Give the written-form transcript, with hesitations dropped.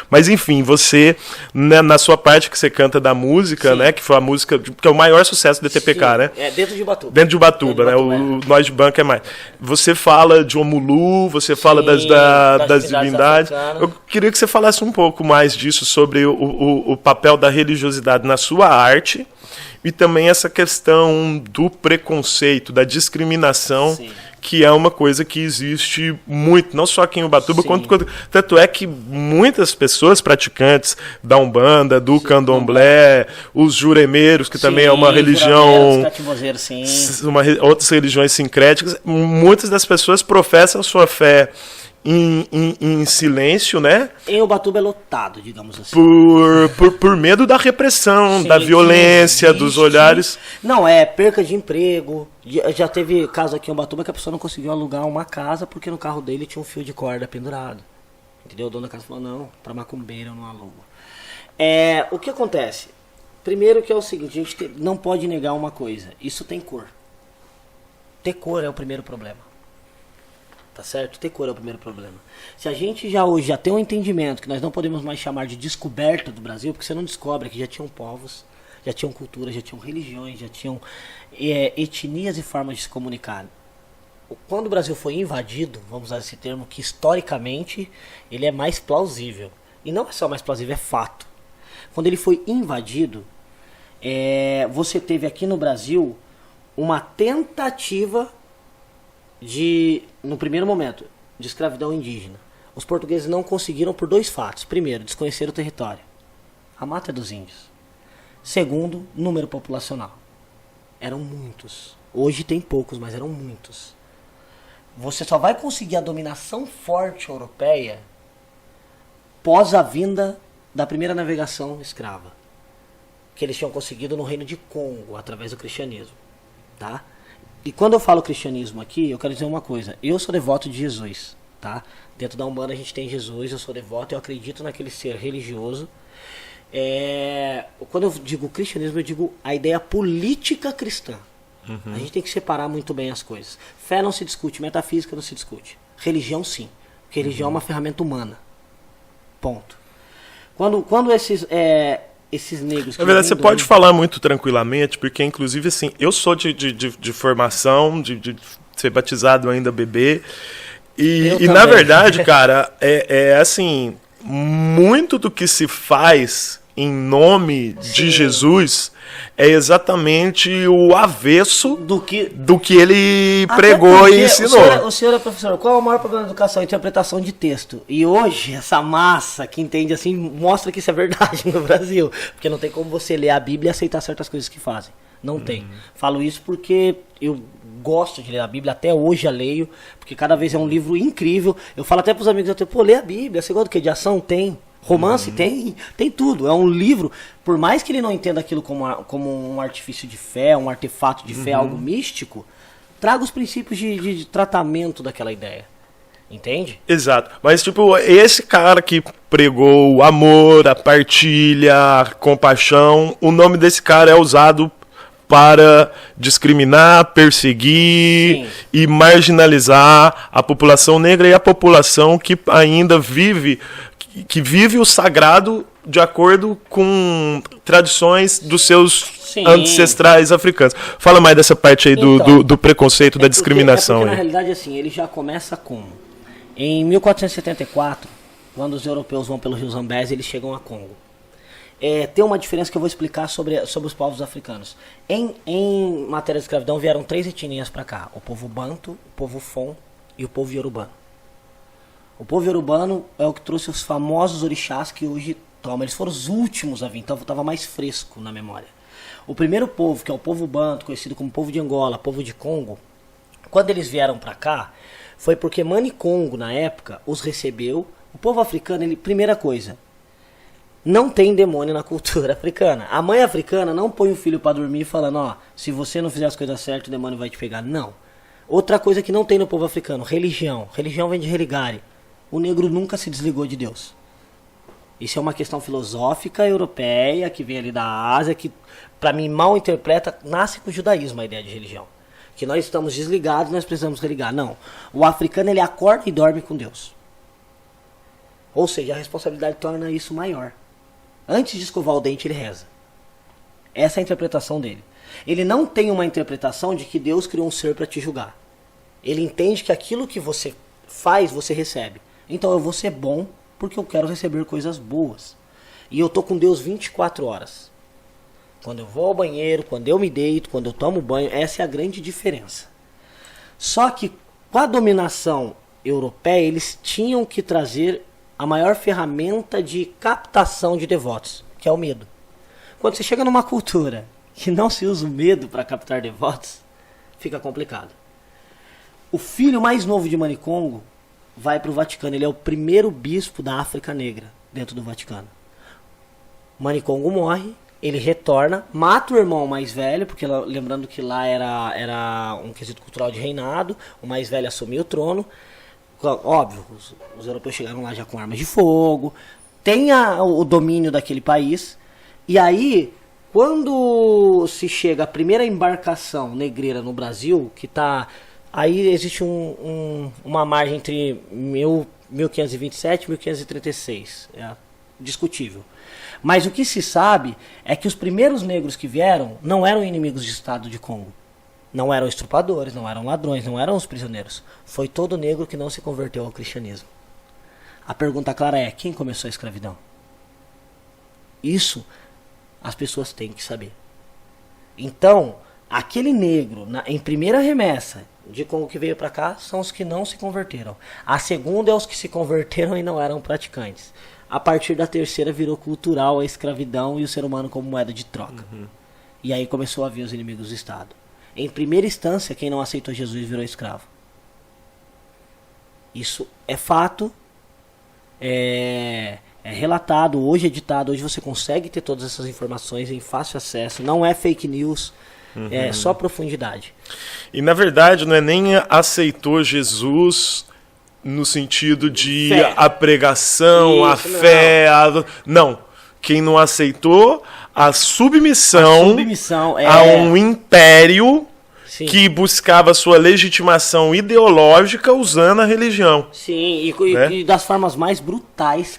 Mas enfim, você, né, na sua parte que você canta da música, né, que foi a música, que é o maior sucesso do ETPK, sim, né? É, dentro de Ubatuba. Dentro de Ubatuba, né? O Nós de Banco é mais. Você fala de Omulu, você fala das divindades. Eu queria que você falasse um pouco mais disso, sobre o papel da religiosidade na sua arte e também essa questão do preconceito, da discriminação, sim, que é uma coisa que existe muito, não só aqui em Ubatuba, quanto tanto é que muitas pessoas praticantes da Umbanda, do Candomblé, os juremeiros, que também é uma religião, outras religiões sincréticas, muitas das pessoas professam sua fé em silêncio, né? Em Ubatuba é lotado, digamos assim. Por medo da repressão, sim, da violência, dos olhares. Não, é perca de emprego. Já teve caso aqui em Ubatuba que a pessoa não conseguiu alugar uma casa porque no carro dele tinha um fio de corda pendurado. Entendeu? O dono da casa falou, não, pra macumbeira eu não alugo. O que acontece? Primeiro que é o seguinte, a gente não pode negar uma coisa. Isso tem cor. Ter cor é o primeiro problema. Tá certo? Ter cor é o primeiro problema. Se a gente hoje já tem um entendimento que nós não podemos mais chamar de descoberta do Brasil, porque você não descobre que já tinham povos, já tinham culturas, já tinham religiões, já tinham etnias e formas de se comunicar. Quando o Brasil foi invadido, vamos usar esse termo, que historicamente ele é mais plausível. E não é só mais plausível, é fato. Quando ele foi invadido, você teve aqui no Brasil uma tentativa no primeiro momento, de escravidão indígena. Os portugueses não conseguiram por dois fatos. Primeiro, desconhecer o território. A mata é dos índios. Segundo, número populacional. Eram muitos. Hoje tem poucos, mas eram muitos. Você só vai conseguir a dominação forte europeia pós a vinda da primeira navegação escrava, que eles tinham conseguido no reino de Congo, através do cristianismo. Tá? E quando eu falo cristianismo aqui, eu quero dizer uma coisa. Eu sou devoto de Jesus, tá? Dentro da Umbanda a gente tem Jesus, eu sou devoto, eu acredito naquele ser religioso. Quando eu digo cristianismo, eu digo a ideia política cristã. Uhum. A gente tem que separar muito bem as coisas. Fé não se discute, metafísica não se discute. Religião sim, porque religião é uma ferramenta humana. Ponto. Quando esses negros... Na verdade, você pode falar muito tranquilamente, porque, inclusive, assim, eu sou de formação, de ser batizado ainda bebê, e na verdade, cara, assim, muito do que se faz em nome de Jesus é exatamente o avesso do que ele pregou e ensinou. O senhor é professor, qual é o maior problema da educação? Interpretação de texto. E hoje, essa massa que entende assim, mostra que isso é verdade no Brasil. Porque não tem como você ler a Bíblia e aceitar certas coisas que fazem. Não tem. Falo isso porque eu gosto de ler a Bíblia, até hoje a leio, porque cada vez é um livro incrível. Eu falo até pros amigos, lê a Bíblia, você gosta do que? De ação? Tem. Romance? Tem tudo. É um livro, por mais que ele não entenda aquilo como um artifício de fé, um artefato de fé, algo místico, traga os princípios de tratamento daquela ideia. Entende? Exato. Mas, tipo, esse cara que pregou o amor, a partilha, a compaixão, o nome desse cara é usado para discriminar, perseguir, sim, e marginalizar a população negra e a população que ainda vive o sagrado de acordo com tradições dos seus, sim, ancestrais africanos. Fala mais dessa parte aí do preconceito, da discriminação. Na realidade, assim, ele já começa em 1474, quando os europeus vão pelo rio Zambésia, eles chegam a Congo. Tem uma diferença que eu vou explicar sobre os povos africanos. Em matéria de escravidão vieram 3 etnias para cá: o povo Banto, o povo Fon e o povo Yorubano. O povo yorubano é o que trouxe os famosos orixás que hoje tomam. Eles foram os últimos a vir, então estava mais fresco na memória. O primeiro povo, que é o povo Banto, conhecido como povo de Angola, povo de Congo, quando eles vieram para cá, foi porque Mani Congo, na época, os recebeu. O povo africano, primeira coisa, não tem demônio na cultura africana. A mãe africana não põe o filho para dormir falando, se você não fizer as coisas certas, o demônio vai te pegar. Não. Outra coisa que não tem no povo africano, religião. Religião vem de religare. O negro nunca se desligou de Deus. Isso é uma questão filosófica europeia, que vem ali da Ásia, que para mim mal interpreta, nasce com o judaísmo a ideia de religião. Que nós estamos desligados, nós precisamos religar. Não. O africano, ele acorda e dorme com Deus. Ou seja, a responsabilidade torna isso maior. Antes de escovar o dente, ele reza. Essa é a interpretação dele. Ele não tem uma interpretação de que Deus criou um ser para te julgar. Ele entende que aquilo que você faz, você recebe. Então eu vou ser bom porque eu quero receber coisas boas. E eu tô com Deus 24 horas. Quando eu vou ao banheiro, quando eu me deito, quando eu tomo banho, essa é a grande diferença. Só que com a dominação europeia, eles tinham que trazer a maior ferramenta de captação de devotos, que é o medo. Quando você chega numa cultura que não se usa o medo para captar devotos, fica complicado. O filho mais novo de Manicongo vai para o Vaticano. Ele é o primeiro bispo da África Negra dentro do Vaticano. Manicongo morre, ele retorna, mata o irmão mais velho, porque lembrando que lá era um quesito cultural de reinado, o mais velho assumiu o trono. Óbvio, os europeus chegaram lá já com armas de fogo, tem o domínio daquele país. E aí, quando se chega a primeira embarcação negreira no Brasil, que tá... Aí existe uma margem entre 1527 e 1536, é discutível. Mas o que se sabe é que os primeiros negros que vieram não eram inimigos do Estado de Congo. Não eram estrupadores, não eram ladrões, não eram os prisioneiros. Foi todo negro que não se converteu ao cristianismo. A pergunta clara é, quem começou a escravidão? Isso as pessoas têm que saber. Então, aquele negro, em primeira remessa de Congo que veio para cá, são os que não se converteram. A segunda é os que se converteram e não eram praticantes. A partir da terceira virou cultural a escravidão e o ser humano como moeda de troca. E aí começou a vir os inimigos do Estado. Em primeira instância, quem não aceitou Jesus virou escravo. Isso é fato, é relatado, hoje editado, hoje você consegue ter todas essas informações em fácil acesso, não é fake news, é só profundidade. E na verdade não é nem aceitou Jesus no sentido de Fé. a pregação, a fé, não. Quem não aceitou a submissão a um império Sim. que buscava sua legitimação ideológica usando a religião. Sim, né? e das formas mais brutais